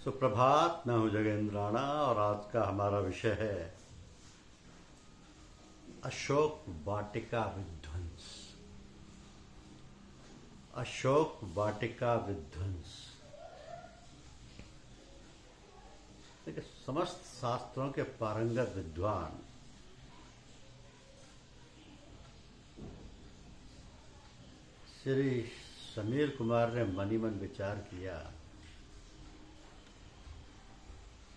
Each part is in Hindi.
सुप्रभात। मैं हूं जगेंद्राना और आज का हमारा विषय है अशोक वाटिका विध्वंस। अशोक वाटिका विध्वंस। देखिए, समस्त शास्त्रों के पारंगत विद्वान श्री समीर कुमार ने मनी मन विचार किया,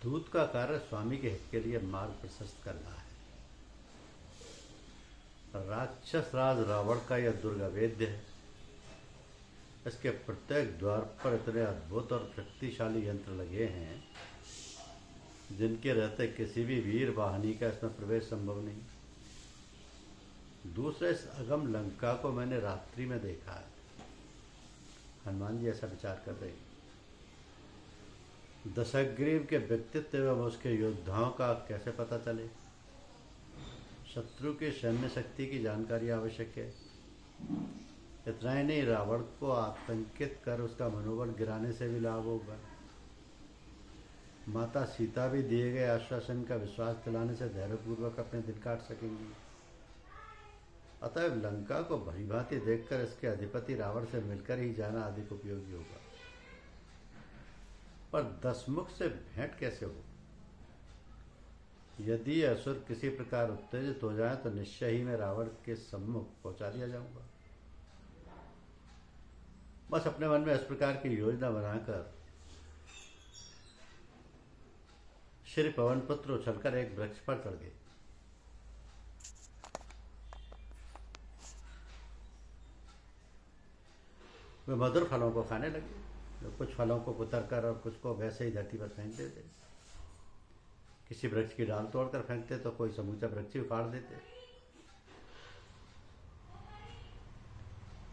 दूत का कार्य स्वामी के हित के लिए मार्ग प्रशस्त करना है। राक्षस राज रावण का यह दुर्ग अवेद्य है। इसके प्रत्येक द्वार पर इतने अद्भुत और शक्तिशाली यंत्र लगे हैं जिनके रहते किसी भी वीर वाहिनी का इसमें प्रवेश संभव नहीं। दूसरे, इस अगम लंका को मैंने रात्रि में देखा है। हनुमान जी ऐसा विचार कर रहे हैं। दशग्रीव के व्यक्तित्व एवं उसके योद्धाओं का कैसे पता चले? शत्रु की सैन्य शक्ति की जानकारी आवश्यक है। इतना ही नहीं, रावण को आतंकित कर उसका मनोबल गिराने से भी लाभ होगा। माता सीता भी दिए गए आश्वासन का विश्वास दिलाने से धैर्यपूर्वक अपने दिन काट सकेंगी। अतएव लंका को भलीभांति देखकर इसके अधिपति रावण से मिलकर ही जाना अधिक उपयोगी होगा। पर दशमुख से भेंट कैसे हो? यदि असुर किसी प्रकार उत्तेजित हो जाए तो निश्चय ही मैं रावण के सम्मुख पहुंचा दिया जाऊंगा। बस अपने मन में इस प्रकार की योजना बनाकर श्री पवन पुत्र उछलकर एक वृक्ष पर चढ़ गए। वे मधुर फलों को खाने लगे। कुछ फलों को कुतर कर और कुछ को वैसे ही धरती पर फेंक देते। किसी वृक्ष की डाल तोड़कर फेंकते तो कोई समूचा वृक्ष ही उखाड़ देते।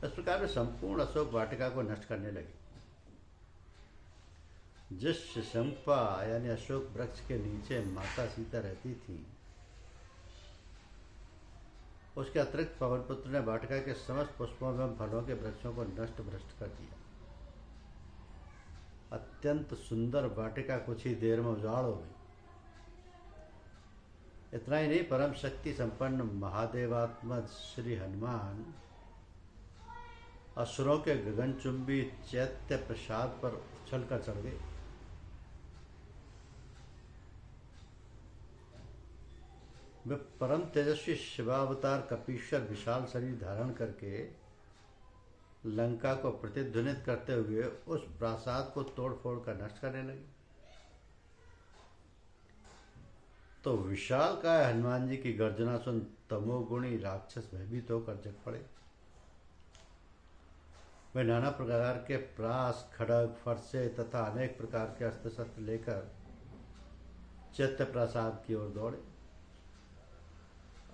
इस प्रकार वे संपूर्ण अशोक वाटिका को नष्ट करने लगे। जिस शंपा यानी अशोक वृक्ष के नीचे माता सीता रहती थी, उसके अतिरिक्त पवन पुत्र ने वाटिका के समस्त पुष्पों एवं फलों के वृक्षों को नष्ट भ्रष्ट कर दिया। अत्यंत सुंदर वाटिका कुछ ही देर में उजाड़ हो गई। इतना ही नहीं, परम शक्ति संपन्न महादेवात्मज श्री हनुमान असुरों के गगनचुंबी चैत्य प्रसाद पर उछल कर चढ़ गए। वे परम तेजस्वी शिवावतार कपीश्वर विशाल शरीर धारण करके लंका को प्रतिध्वनित करते हुए उस प्रासाद को तोड़ फोड़ कर नष्ट करने लगे। तो विशाल काय हनुमान जी की गर्जना सुन तमोगुणी राक्षस भयभीत होकर जग पड़े। वे नाना प्रकार के प्रास, खड़ग, फरसे तथा अनेक प्रकार के अस्त्र शस्त्र लेकर चैत्य प्रासाद की ओर दौड़े।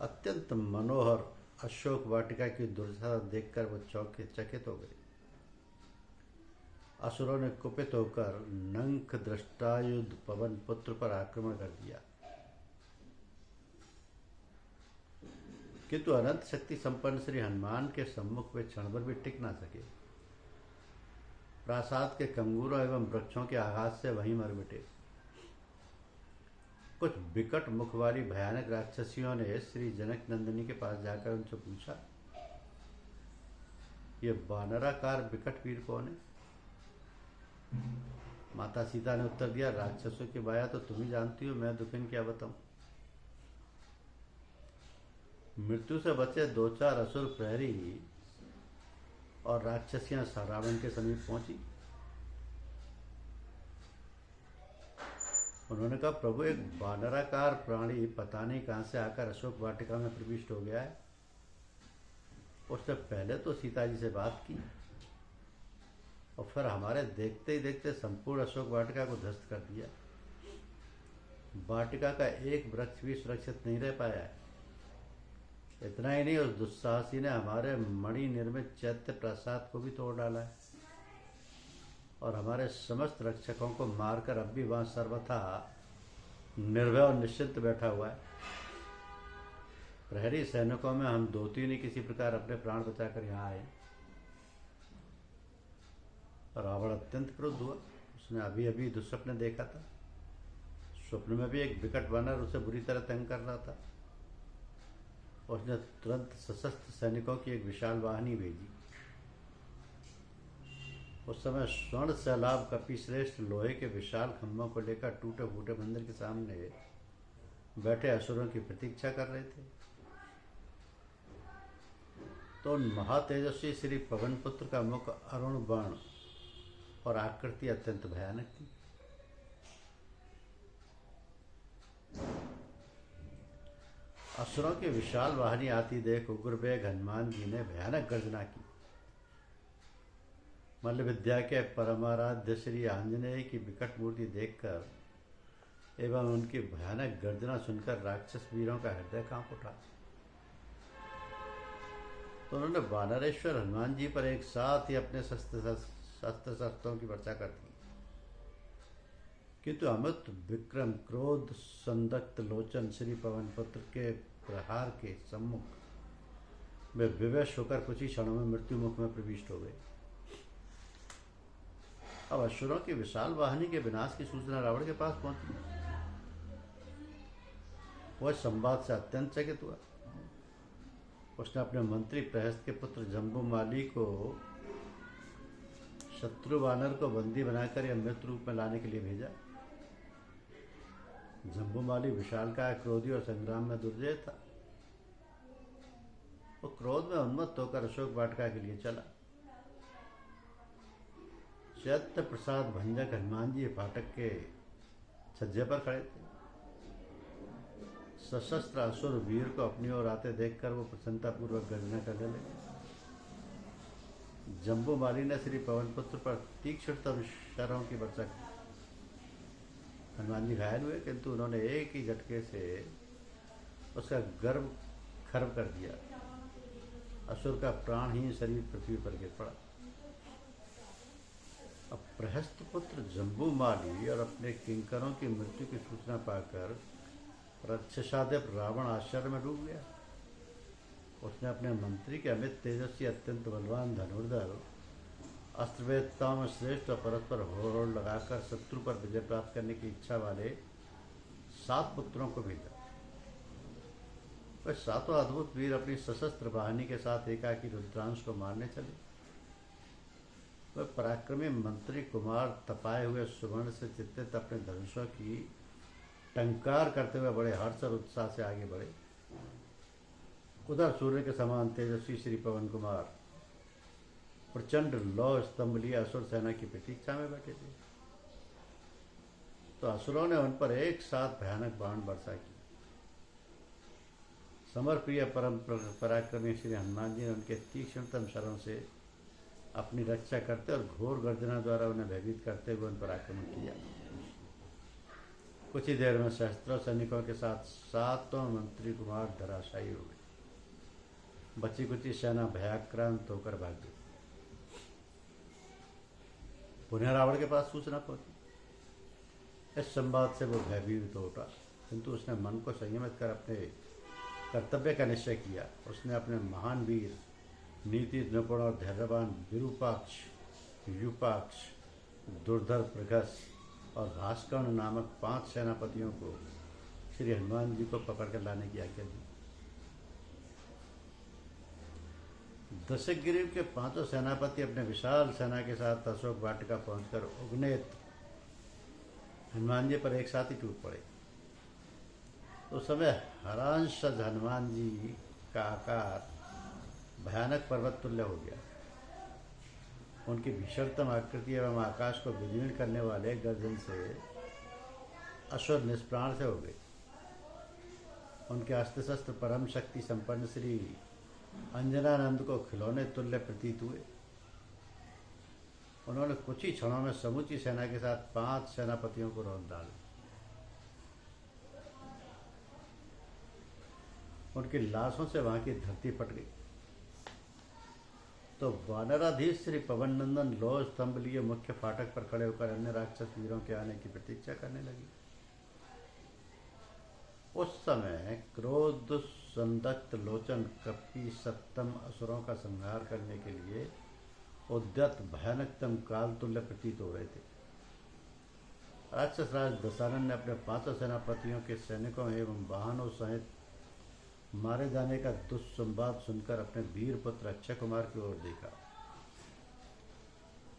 अत्यंत मनोहर अशोक वाटिका की दुर्दशा देखकर वो चकित हो गए। असुरों ने कुपित होकर नंक दृष्टायुध पवन पुत्र पर आक्रमण कर दिया, किंतु अनंत शक्ति संपन्न श्री हनुमान के सम्मुख वे क्षण भर भी टिक ना सके। प्रासाद के कंगूरों एवं वृक्षों के आघात से वहीं मर मिटे। कुछ विकट मुख वाली भयानक राक्षसियों ने श्री जनक नंदिनी के पास जाकर उनसे पूछा, ये वानराकार विकट वीर कौन है? माता सीता ने उत्तर दिया, राक्षसों की माया तो तुम ही जानती हो, मैं दुखिन क्या बताऊं। मृत्यु से बचे दो चार असुर प्रहरी और राक्षसियां रावण के समीप पहुंची। उन्होंने कहा, प्रभु, एक वानराकार प्राणी पता नहीं कहां से आकर अशोक वाटिका में प्रविष्ट हो गया है। उसने पहले तो सीता जी से बात की और फिर हमारे देखते ही देखते संपूर्ण अशोक वाटिका को ध्वस्त कर दिया। वाटिका का एक वृक्ष भी सुरक्षित नहीं रह पाया है। इतना ही नहीं, उस दुस्साहसी ने हमारे मणि निर्मित चैत्य प्रासाद को भी तोड़ डाला है और हमारे समस्त रक्षकों को मारकर अब भी वहां सर्वथा निर्भय और निश्चिंत बैठा हुआ है। प्रहरी सैनिकों में हम दो तीन ही किसी प्रकार अपने प्राण बचाकर यहाँ आए। रावण अत्यंत क्रुद्ध हुआ। उसने अभी अभी दुस्वप्न देखा था। स्वप्न में भी एक विकट वानर उसे बुरी तरह तंग कर रहा था। उसने तुरंत सशस्त्र सैनिकों की एक विशाल वाहिनी भेजी। उस समय स्वर्ण सैलाब कपिश्रेष्ठ लोहे के विशाल खंभों को लेकर टूटे फूटे मंदिर के सामने बैठे असुरों की प्रतीक्षा कर रहे थे। तो उन महातेजस्वी श्री पवन पुत्र का मुख अरुण बाण और आकृति अत्यंत भयानक थी। असुरों की विशाल वाहिनी आती देख उग्रवेग हनुमान जी ने भयानक गर्जना की। मल्ल विद्या के परमाराध्य श्री आंजनेय की विकट मूर्ति देखकर एवं उनकी भयानक गर्जना सुनकर राक्षस वीरों का हृदय कांप उठा। तो उन्होंने वानरेश्वर हनुमान जी पर एक साथ ही अपने शस्त्रों की वर्षा कर दी। किंतु अमित विक्रम क्रोध संदक्त लोचन श्री पवन पुत्र के प्रहार के सम्मुख वे विवश होकर कुछ ही क्षणों में मृत्यु मुख में प्रविष्ट हो गए। अब असुरों की विशाल वाहिनी के विनाश की सूचना रावण के पास पहुंची। वह संवाद से अत्यंत चकित हुआ। उसने अपने मंत्री प्रहस्त के पुत्र जम्बूमाली को शत्रु वानर को बंदी बनाकर या मृत रूप में लाने के लिए भेजा। जम्बूमाली विशालकाय, क्रोधी और संग्राम में दुर्जय था। वो क्रोध में उन्मत्त होकर अशोक वाटिका के लिए चला। चैत्य प्रसाद भंजक हनुमान जी फाटक के छज्जे पर खड़े थे। सशस्त्र असुर वीर को अपनी ओर आते देखकर वो प्रसन्नतापूर्वक गर्जना करने लगे। जम्बूमाली ने श्री पवन पुत्र पर तीक्ष्णतम शरों की वर्षा की। हनुमान जी घायल हुए, किंतु उन्होंने एक ही झटके से उसका गर्भ खर्ब कर दिया। असुर का प्राणहीन शरीर पृथ्वी पर गिर पड़ा। अब प्रहस्त पुत्र जम्बूमाली और अपने किंकरों की मृत्यु की सूचना पाकर राक्षसादेव रावण आश्चर्य में डूब गया। उसने अपने मंत्री के अमित तेजस्वी अत्यंत बलवान धनुर्धर अस्त्रवेदताओं में श्रेष्ठ और परस्पर होड़ लगाकर शत्रु पर विजय प्राप्त करने की इच्छा वाले 7 पुत्रों को भेजा। वह 7 अद्भुत वीर अपनी सशस्त्र वाहिनी के साथ एकाकी रुद्रांश को मारने चले। वह पराक्रमी मंत्री कुमार तपाए हुए सुवर्ण से चित्रित अपने धनुषों की टंकार करते हुए बड़े हर्ष और उत्साह से आगे बढ़े। उधर सूर्य के समान तेजस्वी श्री पवन कुमार प्रचंड लौह स्तंभ लिए असुर सेना की प्रतीक्षा में बैठे थे। तो असुरों ने उन पर एक साथ भयानक बाण वर्षा की। समर प्रिय परम पराक्रमी श्री हनुमान जी ने उनके तीक्ष्णतम शरों से अपनी रक्षा करते और घोर गर्जना द्वारा उन्हें भयभीत करते हुए उन पर आक्रमण किया। कुछ ही देर में शस्त्रों सैनिकों के साथ 7 मंत्री कुमार धराशायी हो गए। बची कुची सेना भयाक्रांत होकर भाग गई। पुनः रावण के पास सूचना पहुंची। इस संवाद से वो भयभीत हो उठा, किंतु उसने मन को संयमित कर अपने कर्तव्य का निश्चय किया। उसने अपने महान वीर, नीति निपुण और धैर्यवान विरूपाक्ष, युपाक्ष, दुर्धर प्रघस और भास्कर्ण नामक 5 सेनापतियों को श्री हनुमान जी को पकड़कर लाने की आज्ञा दी। दशग्रीव के 5 सेनापति अपने विशाल सेना के साथ अशोक वाटिका पहुंचकर उग्नेत हनुमान जी पर एक साथ ही टूट पड़े। उस समय हरांशज हनुमान जी का आकार भयानक पर्वत तुल्य हो गया। उनकी भीषणतम आकृति एवं आकाश को विदीर्ण करने वाले गर्जन से असुर निष्प्राण से हो गए। उनके अस्त्र शस्त्र परम शक्ति संपन्न श्री अंजनानंद को खिलौने तुल्य प्रतीत हुए। उन्होंने कुछ ही क्षणों में समूची सेना के साथ 5 सेनापतियों को रौंद डाला। उनकी लाशों से वहां की धरती फट गई। तो वानराधीश श्री पवन नंदन लौह स्तंभ लिए मुख्य फाटक पर खड़े होकर अन्य राक्षस वीरों के आने की प्रतीक्षा करने लगी। उस समय क्रोध संदक्त लोचन कपी सप्तम असुरों का संहार करने के लिए उद्यत भयानकतम काल तुल्य प्रतीत हो रहे थे। राक्षस राज दशानन ने अपने 5 सेनापतियों के सैनिकों एवं वाहनों सहित मारे जाने का दुस्संवाद सुनकर अपने वीर पुत्र अक्षय कुमार की ओर देखा।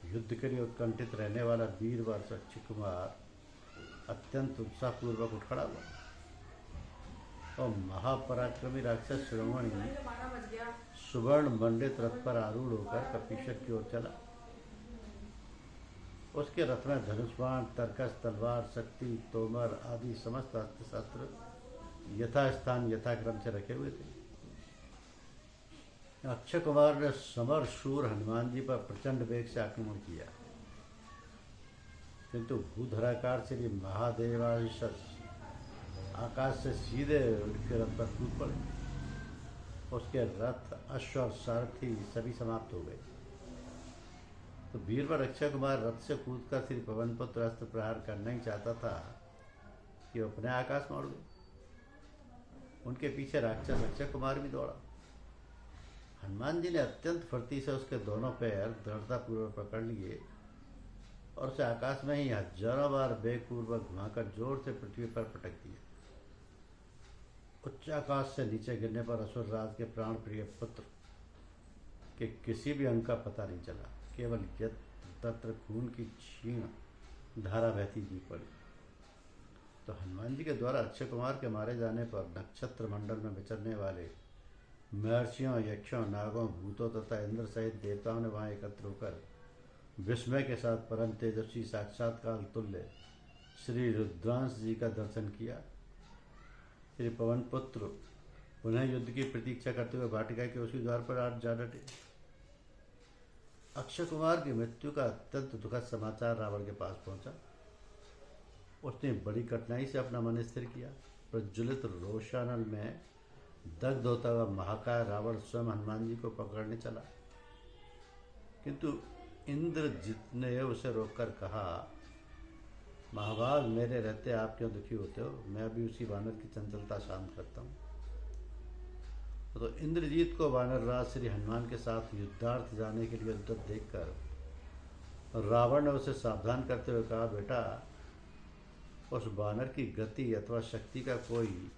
युद्ध के लिए उत्कंठित रहने वाला वीरवर अक्षय कुमार अत्यंत उत्साहपूर्वक उठ खड़ा हुआ और महापराक्रमी राक्षस शिरोमणि सुवर्ण मंडित रथ पर आरूढ़ होकर कपीशक की ओर चला। उसके रथ में धनुष बाण, तरकस, तलवार, शक्ति, तोमर आदि समस्त अस्त्र शस्त्र यथास्थान यथाक्रम से रखे हुए थे। अक्षय कुमार ने समर शूर हनुमान जी पर प्रचंड वेग से आक्रमण किया, किंतु भूधराकार श्री महादेवांश आकाश से सीधे उनके रथ पर कूद पड़े। उसके रथ, अश्व और सारथी सभी समाप्त हो गए। तो वीरवर अक्षय कुमार रथ से कूदकर श्री पवनपुत्र अस्त्र प्रहार करना ही चाहता था कि वो अपने आकाश में उड़ गए। उनके पीछे राक्षस अक्षय कुमार भी दौड़ा। हनुमान जी ने अत्यंत फुर्ती से उसके दोनों पैर दृढ़तापूर्वक पकड़ लिए और उसे आकाश में ही हजारों बार वेगपूर्वक घुमाकर जोर से पृथ्वी पर पटक दिया। उच्च आकाश से नीचे गिरने पर असुरराज के प्राण प्रिय पुत्र के किसी भी अंग का पता नहीं चला, केवल यत्र तत्र खून की क्षीण धारा बहती दी पड़ी। तो हनुमान जी के द्वारा अक्षय कुमार के मारे जाने पर नक्षत्र मंडल में विचरने वाले महर्षियों, यक्षों, नागों, भूतों तथा इंद्र सहित देवताओं ने वहां एकत्र होकर विस्मय के साथ परम तेजस्वी साक्षात्कार तुल्य श्री रुद्रांश जी का दर्शन किया। श्री पवन पुत्र पुनः युद्ध की प्रतीक्षा करते हुए वाटिका के उसी द्वार पर आज जा डटे। अक्षय कुमार की मृत्यु का अत्यंत दुखद समाचार रावण के पास पहुंचा। उसने बड़ी कठिनाई से अपना मन स्थिर किया। प्रज्वलित रोषानल में दग्ध होता हुआ महाकाय रावण स्वयं हनुमान जी को पकड़ने चला, किंतु इंद्रजित ने उसे रोककर कहा, महाभाग, मेरे रहते आप क्यों दुखी होते हो? मैं भी उसी वानर की चंचलता शांत करता हूँ। तो इंद्रजीत को वानरराज श्री हनुमान के साथ युद्धार्थ जाने के लिए उद्यत देखकर रावण ने उसे सावधान करते हुए कहा, बेटा, उस वानर की गति अथवा शक्ति का कोई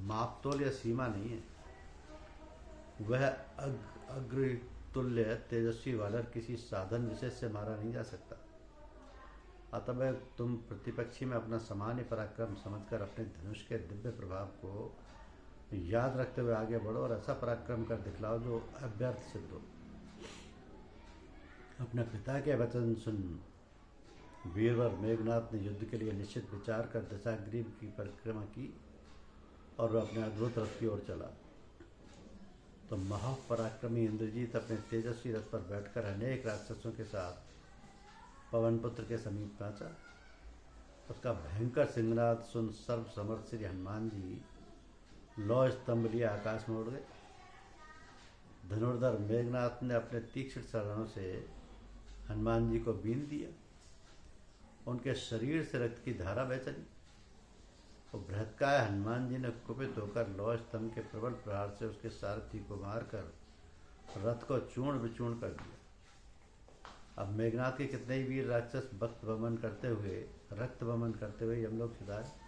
मापतोल या सीमा नहीं है। वह अग्रतुल्य तेजस्वी वानर किसी साधन विशेष से मारा नहीं जा सकता। अतः तुम प्रतिपक्षी में अपना सामान्य पराक्रम समझकर अपने धनुष के दिव्य प्रभाव को याद रखते हुए आगे बढ़ो और ऐसा पराक्रम कर दिखलाओ जो अव्यर्थ सिद्ध हो। अपने पिता के वचन सुन वीरवर मेघनाथ ने युद्ध के लिए निश्चित विचार कर दशाग्रीव की परिक्रमा की और वह अपने अद्भुत रथ की ओर चला। तो महापराक्रमी इंद्रजीत अपने तेजस्वी रथ पर बैठकर अनेक राक्षसों के साथ पवनपुत्र के समीप पहुंचा। उसका भयंकर सिंहनाद सुन सर्व समर्थ श्री हनुमान जी लौ स्तंभ लिए आकाश में उड़ गए। धनुर्धर मेघनाथ ने अपने तीक्ष्ण चरणों से हनुमान जी को बीन दिया। उनके शरीर से रक्त की धारा बह चली और बृहत्काय हनुमान जी ने कुपित होकर लौ स्तंभ के प्रबल प्रहार से उसके सारथी को मारकर रथ को चूर्ण विचूर्ण कर दिया। अब मेघनाथ के कितने ही वीर राक्षस भक्त वमन करते हुए, रक्त वमन करते हुए यमलोक सिधारे।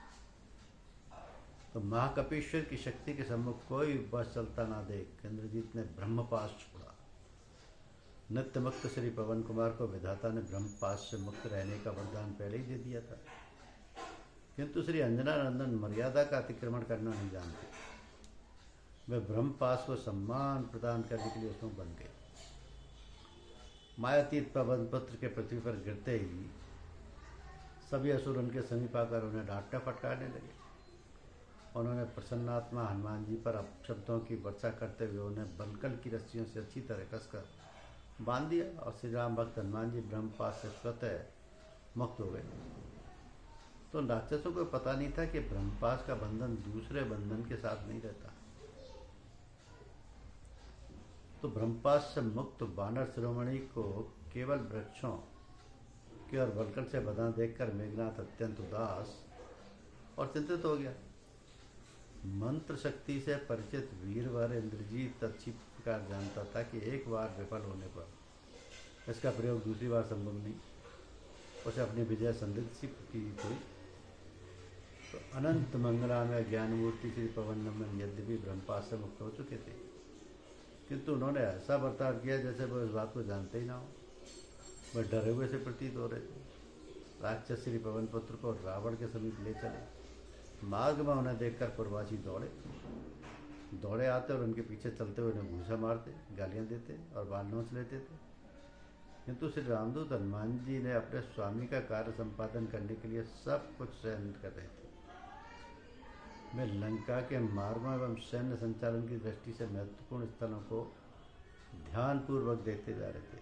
तो महाकपीश्वर की शक्ति के सम्मुख कोई बस चलता ना देख इंद्रजीत ने ब्रह्मपाश छोड़ा। नित्य मुक्त श्री पवन कुमार को विधाता ने ब्रह्मपाश से मुक्त रहने का वरदान पहले ही दे दिया था, किंतु श्री अंजना नंदन मर्यादा का अतिक्रमण करना नहीं जानते। वे ब्रह्मपाश को सम्मान प्रदान करने के लिए उसमें बन गए। मायातीत पवन पुत्र के पृथ्वी पर गिरते ही सभी असुर उनके समीप आकर उन्हें डांटने फटकारने लगे। उन्होंने प्रसन्नात्मा हनुमान जी पर अपशब्दों की वर्षा करते हुए उन्हें बलकल की रस्सियों से अच्छी तरह कसकर बांध दिया और श्री राम भक्त हनुमान जी ब्रह्मपाश से स्वतः मुक्त हो गए। तो राक्षसों को पता नहीं था कि ब्रह्मपाश का बंधन दूसरे बंधन के साथ नहीं रहता। तो ब्रह्मपाश से मुक्त वानर शिरोमणि को केवल वृक्षों के और बलकल से बंधा देखकर मेघनाथ अत्यंत उदास और चिंतित हो गया। मंत्र शक्ति से परिचित वीरवर इंद्रजीत अच्छी प्रकार जानता था कि एक बार विफल होने पर इसका प्रयोग दूसरी बार संभव नहीं। उसे अपनी विजय संदिग्ध सी प्रतीत हुई। तो अनंत मंगलामय ज्ञानमूर्ति श्री पवन नमन यद्यपि ब्रह्मपाश से मुक्त हो चुके थे, किंतु उन्होंने ऐसा बर्ताव किया जैसे वो इस बात को जानते ही ना हो। वह डरे हुए से प्रतीत हो रहे थे। राक्षस श्री पवन पुत्र को रावण के समीप ले चले। मार्ग में उन्हें देखकर पुरवासी दौड़े आते और उनके पीछे चलते हुए उन्हें घूसा मारते, गालियां देते और बाल नोच लेते थे। किंतु श्री रामदूत हनुमान जी ने अपने स्वामी का कार्य संपादन करने के लिए सब कुछ सहन कर रहे थे। वे लंका के मार्गों एवं सैन्य संचालन की दृष्टि से महत्वपूर्ण स्थलों को ध्यानपूर्वक देखते जा रहे थे।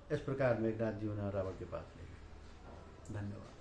इस प्रकार मेघनाथ जी उन्हें रावण के पास ले गए। धन्यवाद।